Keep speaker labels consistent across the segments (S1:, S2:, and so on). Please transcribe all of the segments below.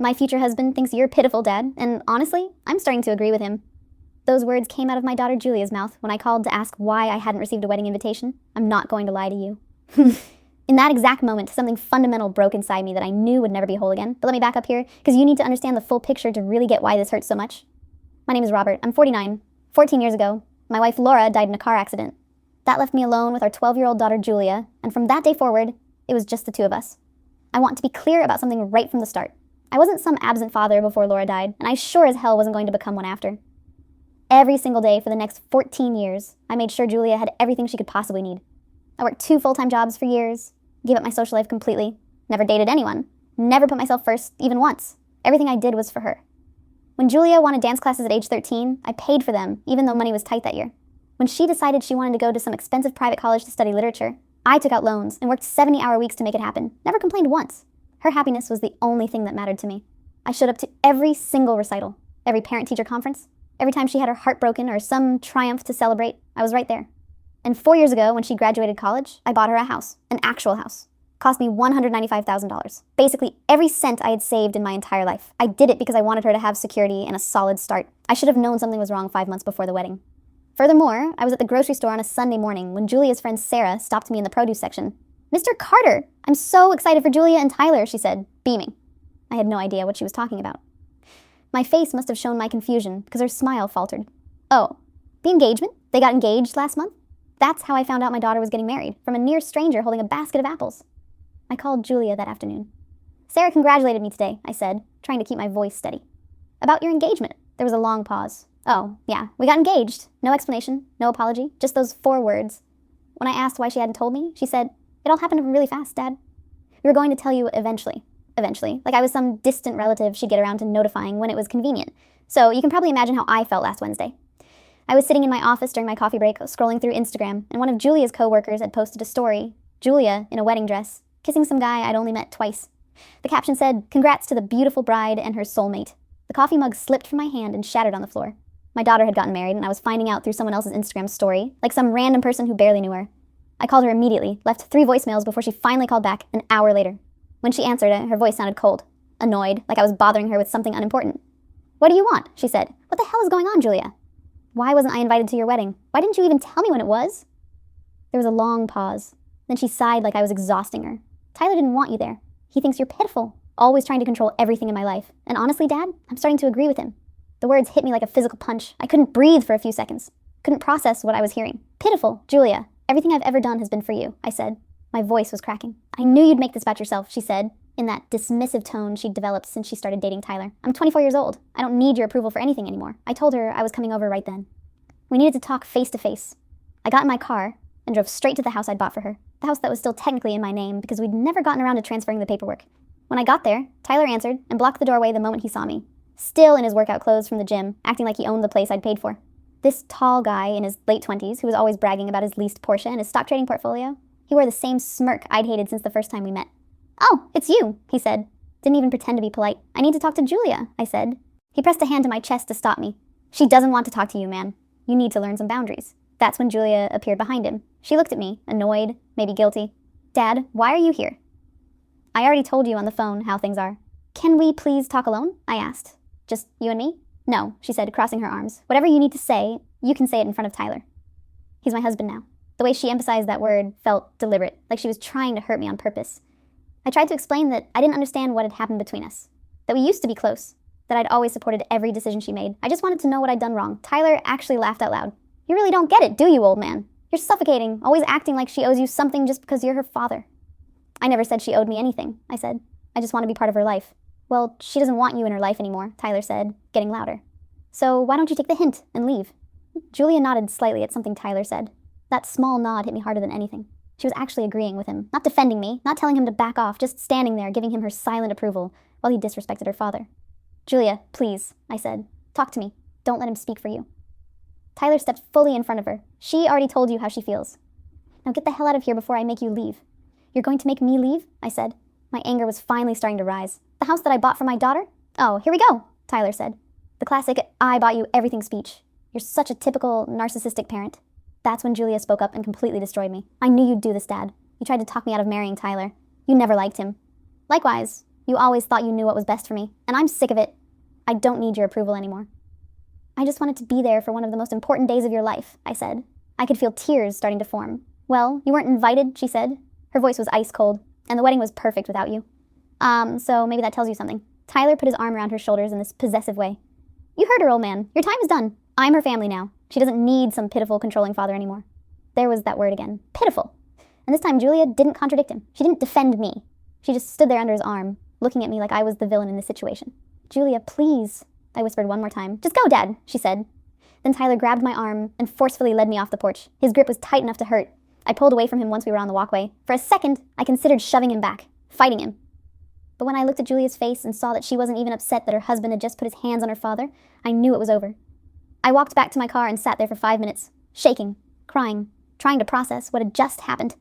S1: My future husband thinks you're pitiful, Dad, and honestly, I'm starting to agree with him. Those words came out of my daughter Julia's mouth when I called to ask why I hadn't received a wedding invitation. I'm not going to lie to you. In that exact moment, something fundamental broke inside me that I knew would never be whole again. But let me back up here, because you need to understand the full picture to really get why this hurts so much. My name is Robert. I'm 49. 14 years ago, my wife Laura died in a car accident. That left me alone with our 12-year-old daughter Julia, and from that day forward, it was just the two of us. I want to be clear about something right from the start. I wasn't some absent father before Laura died, and I sure as hell wasn't going to become one after. Every single day for the next 14 years, I made sure Julia had everything she could possibly need. I worked 2 full-time jobs for years, gave up my social life completely, never dated anyone, never put myself first even once. Everything I did was for her. When Julia wanted dance classes at age 13, I paid for them, even though money was tight that year. When she decided she wanted to go to some expensive private college to study literature, I took out loans and worked 70-hour weeks to make it happen, never complained once. Her happiness was the only thing that mattered to me. I showed up to every single recital, every parent-teacher conference, every time she had her heart broken or some triumph to celebrate, I was right there. And 4 years ago, when she graduated college, I bought her a house, an actual house. Cost me $195,000. Basically every cent I had saved in my entire life. I did it because I wanted her to have security and a solid start. I should have known something was wrong 5 months before the wedding. Furthermore, I was at the grocery store on a Sunday morning when Julia's friend Sarah stopped me in the produce section. "Mr. Carter, I'm so excited for Julia and Tyler," she said, beaming. I had no idea what she was talking about. My face must have shown my confusion because her smile faltered. "Oh, the engagement? They got engaged last month?" That's how I found out my daughter was getting married, from a near stranger holding a basket of apples. I called Julia that afternoon. "Sarah congratulated me today," I said, trying to keep my voice steady. "About your engagement." There was a long pause. "Oh, yeah, we got engaged. No explanation, no apology, just those 4 words. When I asked why she hadn't told me, she said, "It all happened really fast, Dad. We were going to tell you eventually. Eventually. Like I was some distant relative she'd get around to notifying when it was convenient. So you can probably imagine how I felt last Wednesday. I was sitting in my office during my coffee break, scrolling through Instagram, and one of Julia's co-workers had posted a story, Julia in a wedding dress, kissing some guy I'd only met twice. The caption said, "Congrats to the beautiful bride and her soulmate." The coffee mug slipped from my hand and shattered on the floor. My daughter had gotten married, and I was finding out through someone else's Instagram story, like some random person who barely knew her. I called her immediately, left 3 voicemails before she finally called back an hour later. When she answered it, her voice sounded cold, annoyed, like I was bothering her with something unimportant. "What do you want?" she said. "What the hell is going on, Julia? Why wasn't I invited to your wedding? Why didn't you even tell me when it was?" There was a long pause. Then she sighed like I was exhausting her. "Tyler didn't want you there. He thinks you're pitiful, always trying to control everything in my life. And honestly, Dad, I'm starting to agree with him." The words hit me like a physical punch. I couldn't breathe for a few seconds. Couldn't process what I was hearing. "Pitiful, Julia. Everything I've ever done has been for you," I said. My voice was cracking. "I knew you'd make this about yourself," she said, in that dismissive tone she'd developed since she started dating Tyler. "I'm 24 years old. I don't need your approval for anything anymore." I told her I was coming over right then. We needed to talk face to face. I got in my car and drove straight to the house I'd bought for her. The house that was still technically in my name because we'd never gotten around to transferring the paperwork. When I got there, Tyler answered and blocked the doorway the moment he saw me, still in his workout clothes from the gym, acting like he owned the place I'd paid for. This tall guy in his late 20s who was always bragging about his leased Porsche and his stock trading portfolio, he wore the same smirk I'd hated since the first time we met. "Oh, it's you," he said. Didn't even pretend to be polite. "I need to talk to Julia," I said. He pressed a hand to my chest to stop me. "She doesn't want to talk to you, man. You need to learn some boundaries." That's when Julia appeared behind him. She looked at me, annoyed, maybe guilty. "Dad, why are you here?" "I already told you on the phone how things are." "Can we please talk alone?" I asked. "Just you and me?" "No," she said, crossing her arms. "Whatever you need to say, you can say it in front of Tyler. He's my husband now." The way she emphasized that word felt deliberate, like she was trying to hurt me on purpose. I tried to explain that I didn't understand what had happened between us, that we used to be close, that I'd always supported every decision she made. I just wanted to know what I'd done wrong. Tyler actually laughed out loud. "You really don't get it, do you, old man? You're suffocating, always acting like she owes you something just because you're her father." "I never said she owed me anything," I said. "I just want to be part of her life." "Well, she doesn't want you in her life anymore," Tyler said, getting louder. "So why don't you take the hint and leave?" Julia nodded slightly at something Tyler said. That small nod hit me harder than anything. She was actually agreeing with him, not defending me, not telling him to back off, just standing there giving him her silent approval while he disrespected her father. "Julia, please," I said. "Talk to me. Don't let him speak for you." Tyler stepped fully in front of her. "She already told you how she feels. Now get the hell out of here before I make you leave." "You're going to make me leave?" I said. My anger was finally starting to rise. "The house that I bought for my daughter? Oh, here we go," Tyler said. The classic "I bought you everything" speech. "You're such a typical narcissistic parent." That's when Julia spoke up and completely destroyed me. "I knew you'd do this, Dad. You tried to talk me out of marrying Tyler. You never liked him. Likewise, You always thought you knew what was best for me, and I'm sick of it. I don't need your approval anymore. I just wanted to be there for one of the most important days of your life, I said. I could feel tears starting to form. Well, you weren't invited, she said. Her voice was ice cold, and the wedding was perfect without you. So maybe that tells you something. Tyler put his arm around her shoulders in this possessive way. You heard her, old man. Your time is done. I'm her family now. She doesn't need some pitiful, controlling father anymore. There was that word again. Pitiful. And this time Julia didn't contradict him. She didn't defend me. She just stood there under his arm, looking at me like I was the villain in this situation. Julia, please, I whispered one more time. Just go, Dad, she said. Then Tyler grabbed my arm and forcefully led me off the porch. His grip was tight enough to hurt. I pulled away from him once we were on the walkway. For a second, I considered shoving him back, fighting him. But when I looked at Julia's face and saw that she wasn't even upset that her husband had just put his hands on her father, I knew it was over. I walked back to my car and sat there for 5 minutes, shaking, crying, trying to process what had just happened.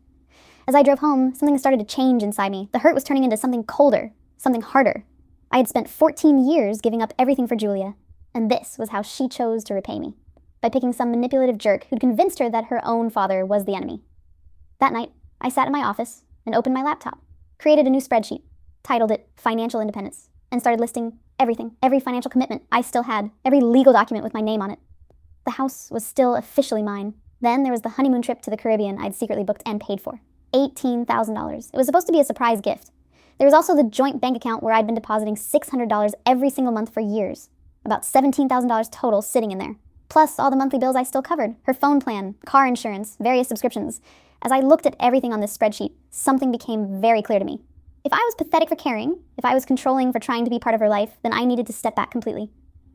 S1: As I drove home, something started to change inside me. The hurt was turning into something colder, something harder. I had spent 14 years giving up everything for Julia, and this was how she chose to repay me, by picking some manipulative jerk who'd convinced her that her own father was the enemy. That night, I sat in my office and opened my laptop, created a new spreadsheet, titled it Financial Independence, and started listing everything, every financial commitment I still had, every legal document with my name on it. The house was still officially mine. Then there was the honeymoon trip to the Caribbean I'd secretly booked and paid for. $18,000. It was supposed to be a surprise gift. There was also the joint bank account where I'd been depositing $600 every single month for years. About $17,000 total sitting in there. Plus all the monthly bills I still covered. Her phone plan, car insurance, various subscriptions. As I looked at everything on this spreadsheet, something became very clear to me. If I was pathetic for caring, if I was controlling for trying to be part of her life, then I needed to step back completely.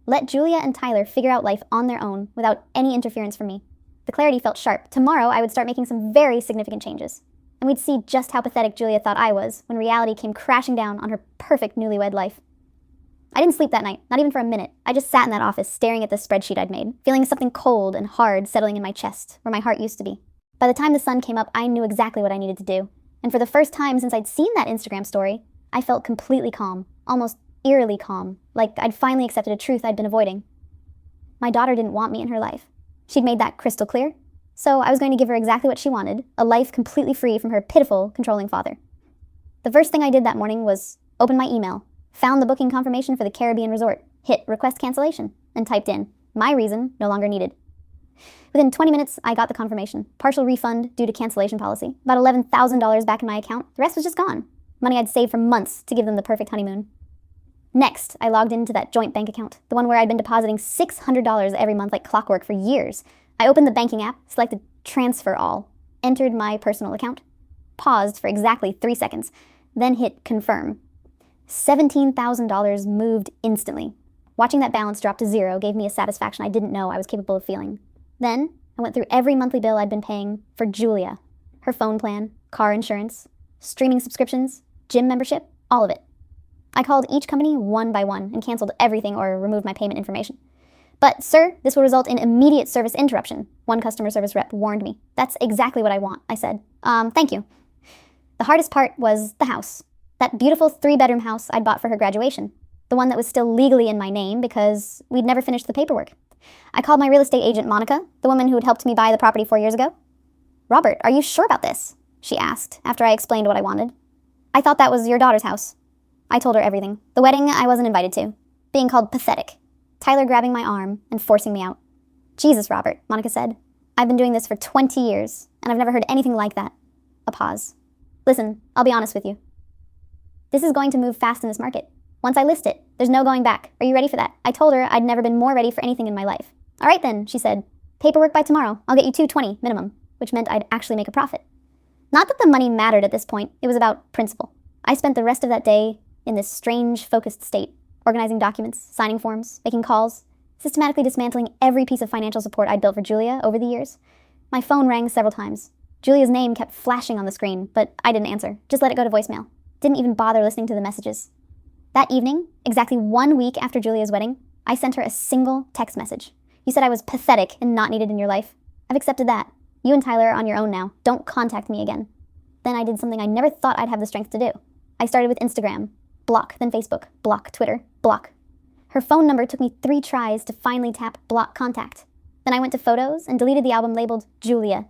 S1: Let Julia and Tyler figure out life on their own without any interference from me. The clarity felt sharp. Tomorrow I would start making some very significant changes. And we'd see just how pathetic Julia thought I was when reality came crashing down on her perfect newlywed life. I didn't sleep that night, not even for a minute. I just sat in that office staring at the spreadsheet I'd made, feeling something cold and hard settling in my chest, where my heart used to be. By the time the sun came up, I knew exactly what I needed to do. And for the first time since I'd seen that Instagram story, I felt completely calm, almost eerily calm, like I'd finally accepted a truth I'd been avoiding. My daughter didn't want me in her life. She'd made that crystal clear. So I was going to give her exactly what she wanted, a life completely free from her pitiful, controlling father. The first thing I did that morning was open my email, found the booking confirmation for the Caribbean resort, hit request cancellation, and typed in, my reason no longer needed. Within 20 minutes, I got the confirmation. Partial refund due to cancellation policy. About $11,000 back in my account. The rest was just gone. Money I'd saved for months to give them the perfect honeymoon. Next, I logged into that joint bank account, the one where I'd been depositing $600 every month like clockwork for years. I opened the banking app, selected Transfer All, entered my personal account, paused for exactly 3 seconds, then hit Confirm. $17,000 moved instantly. Watching that balance drop to zero gave me a satisfaction I didn't know I was capable of feeling. Then, I went through every monthly bill I'd been paying for Julia. Her phone plan, car insurance, streaming subscriptions, gym membership, all of it. I called each company one by one and canceled everything or removed my payment information. But, sir, this will result in immediate service interruption, one customer service rep warned me. That's exactly what I want, I said. Thank you. The hardest part was the house. That beautiful 3-bedroom house I'd bought for her graduation. The one that was still legally in my name because we'd never finished the paperwork. I called my real estate agent, Monica, the woman who had helped me buy the property 4 years ago. Robert, are you sure about this? She asked, after I explained what I wanted. I thought that was your daughter's house. I told her everything. The wedding I wasn't invited to. Being called pathetic. Tyler grabbing my arm and forcing me out. Jesus, Robert, Monica said. I've been doing this for 20 years, and I've never heard anything like that. A pause. Listen, I'll be honest with you. This is going to move fast in this market. Once I list it, there's no going back. Are you ready for that? I told her I'd never been more ready for anything in my life. All right then, she said. Paperwork by tomorrow. I'll get you $220 minimum, which meant I'd actually make a profit. Not that the money mattered at this point. It was about principle. I spent the rest of that day in this strange, focused state, organizing documents, signing forms, making calls, systematically dismantling every piece of financial support I'd built for Julia over the years. My phone rang several times. Julia's name kept flashing on the screen, but I didn't answer. Just let it go to voicemail. Didn't even bother listening to the messages. That evening, exactly 1 week after Julia's wedding, I sent her a single text message. You said I was pathetic and not needed in your life. I've accepted that. You and Tyler are on your own now. Don't contact me again. Then I did something I never thought I'd have the strength to do. I started with Instagram. Block, then Facebook. Block, Twitter. Block. Her phone number took me 3 tries to finally tap block contact. Then I went to photos and deleted the album labeled Julia.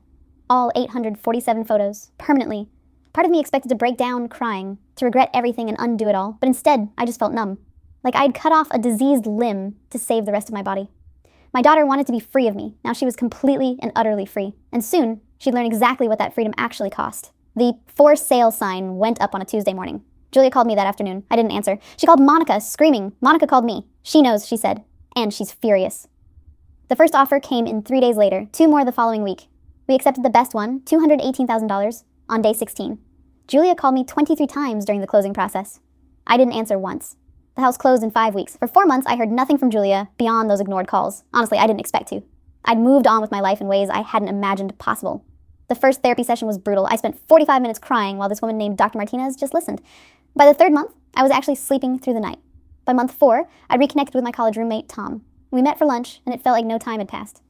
S1: All 847 photos, permanently. Part of me expected to break down crying, to regret everything and undo it all, but instead, I just felt numb. Like I'd cut off a diseased limb to save the rest of my body. My daughter wanted to be free of me. Now she was completely and utterly free. And soon, she'd learn exactly what that freedom actually cost. The for sale sign went up on a Tuesday morning. Julia called me that afternoon. I didn't answer. She called Monica, screaming. Monica called me. She knows, she said. And she's furious. The first offer came in 3 days later, 2 more the following week. We accepted the best one, $218,000, on day 16. Julia called me 23 times during the closing process. I didn't answer once. The house closed in 5 weeks. For 4 months, I heard nothing from Julia beyond those ignored calls. Honestly, I didn't expect to. I'd moved on with my life in ways I hadn't imagined possible. The first therapy session was brutal. I spent 45 minutes crying while this woman named Dr. Martinez just listened. By the 3rd month, I was actually sleeping through the night. By month 4, I reconnected with my college roommate, Tom. We met for lunch, and it felt like no time had passed.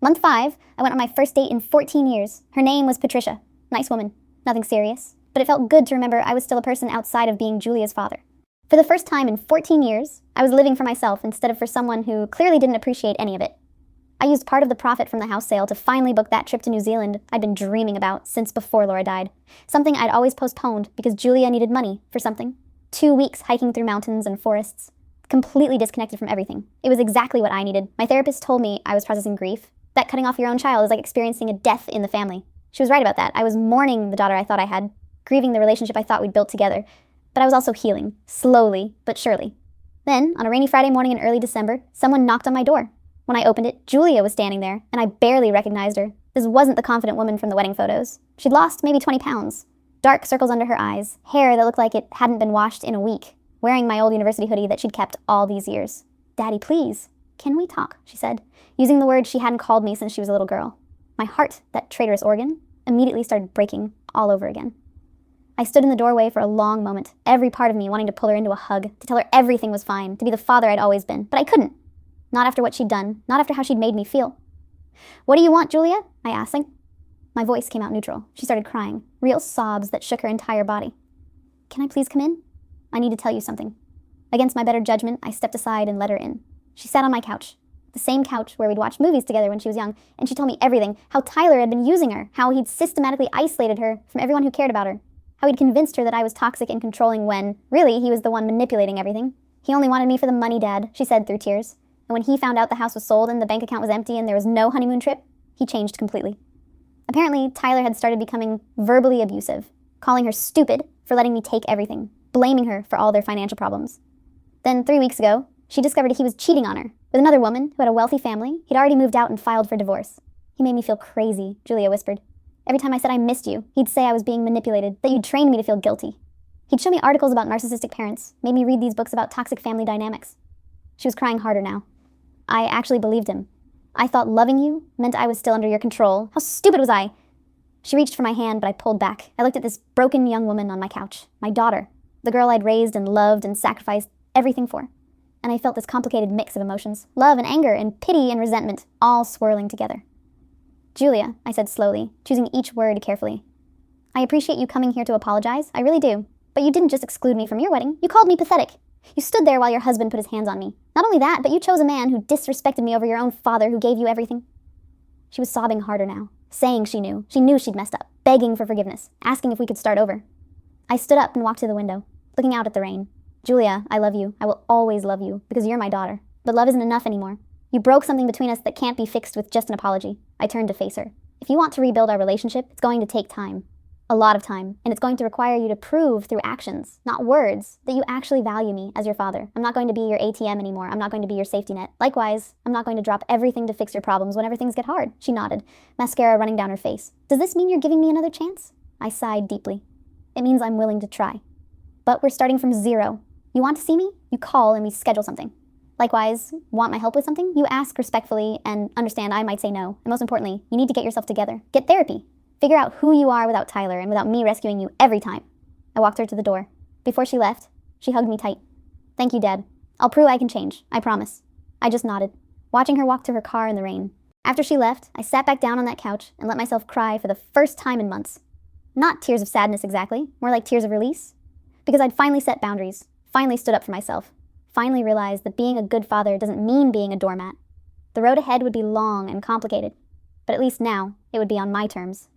S1: Month 5, I went on my first date in 14 years. Her name was Patricia. Nice woman. Nothing serious. But it felt good to remember I was still a person outside of being Julia's father. For the first time in 14 years, I was living for myself instead of for someone who clearly didn't appreciate any of it. I used part of the profit from the house sale to finally book that trip to New Zealand I'd been dreaming about since before Laura died. Something I'd always postponed because Julia needed money for something. 2 weeks hiking through mountains and forests. Completely disconnected from everything. It was exactly what I needed. My therapist told me I was processing grief. That cutting off your own child is like experiencing a death in the family. She was right about that. I was mourning the daughter I thought I had, grieving the relationship I thought we'd built together. But I was also healing, slowly but surely. Then, on a rainy Friday morning in early December, someone knocked on my door. When I opened it, Julia was standing there, and I barely recognized her. This wasn't the confident woman from the wedding photos. She'd lost maybe 20 pounds. Dark circles under her eyes, hair that looked like it hadn't been washed in a week, wearing my old university hoodie that she'd kept all these years. "Daddy, please, can we talk?" she said, using the word she hadn't called me since she was a little girl. My heart, that traitorous organ, immediately started breaking all over again. I stood in the doorway for a long moment, every part of me wanting to pull her into a hug, to tell her everything was fine, to be the father I'd always been. But I couldn't. Not after what she'd done, not after how she'd made me feel. "What do you want, Julia?" I asked. My voice came out neutral. She started crying, real sobs that shook her entire body. "Can I please come in? I need to tell you something." Against my better judgment, I stepped aside and let her in. She sat on my couch, the same couch where we'd watched movies together when she was young, and she told me everything, how Tyler had been using her, how he'd systematically isolated her from everyone who cared about her, how he'd convinced her that I was toxic and controlling when, really, he was the one manipulating everything. "He only wanted me for the money, Dad," she said through tears. And when he found out the house was sold and the bank account was empty and there was no honeymoon trip, he changed completely. Apparently, Tyler had started becoming verbally abusive, calling her stupid for letting me take everything, blaming her for all their financial problems. Then 3 weeks ago, she discovered he was cheating on her with another woman who had a wealthy family. He'd already moved out and filed for divorce. "He made me feel crazy," Julia whispered. "Every time I said I missed you, he'd say I was being manipulated, that you'd trained me to feel guilty. He'd show me articles about narcissistic parents, made me read these books about toxic family dynamics." She was crying harder now. "I actually believed him. I thought loving you meant I was still under your control. How stupid was I?" She reached for my hand, but I pulled back. I looked at this broken young woman on my couch, my daughter, the girl I'd raised and loved and sacrificed everything for. And I felt this complicated mix of emotions, love and anger and pity and resentment, all swirling together. "Julia," I said slowly, choosing each word carefully. "I appreciate you coming here to apologize, I really do. But you didn't just exclude me from your wedding, you called me pathetic. You stood there while your husband put his hands on me. Not only that, but you chose a man who disrespected me over your own father who gave you everything." She was sobbing harder now, saying she knew she'd messed up, begging for forgiveness, asking if we could start over. I stood up and walked to the window, looking out at the rain. "Julia, I love you. I will always love you, because you're my daughter. But love isn't enough anymore. You broke something between us that can't be fixed with just an apology." I turned to face her. "If you want to rebuild our relationship, it's going to take time. A lot of time, and it's going to require you to prove through actions, not words, that you actually value me as your father. I'm not going to be your ATM anymore. I'm not going to be your safety net. Likewise, I'm not going to drop everything to fix your problems whenever things get hard." She nodded, mascara running down her face. "Does this mean you're giving me another chance?" I sighed deeply. "It means I'm willing to try. But we're starting from zero. You want to see me? You call and we schedule something. Likewise, want my help with something? You ask respectfully and understand I might say no. And most importantly, you need to get yourself together. Get therapy. Figure out who you are without Tyler and without me rescuing you every time." I walked her to the door. Before she left, she hugged me tight. "Thank you, Dad. I'll prove I can change. I promise." I just nodded, watching her walk to her car in the rain. After she left, I sat back down on that couch and let myself cry for the first time in months. Not tears of sadness exactly, more like tears of release. Because I'd finally set boundaries, finally stood up for myself, finally realized that being a good father doesn't mean being a doormat. The road ahead would be long and complicated, but at least now it would be on my terms.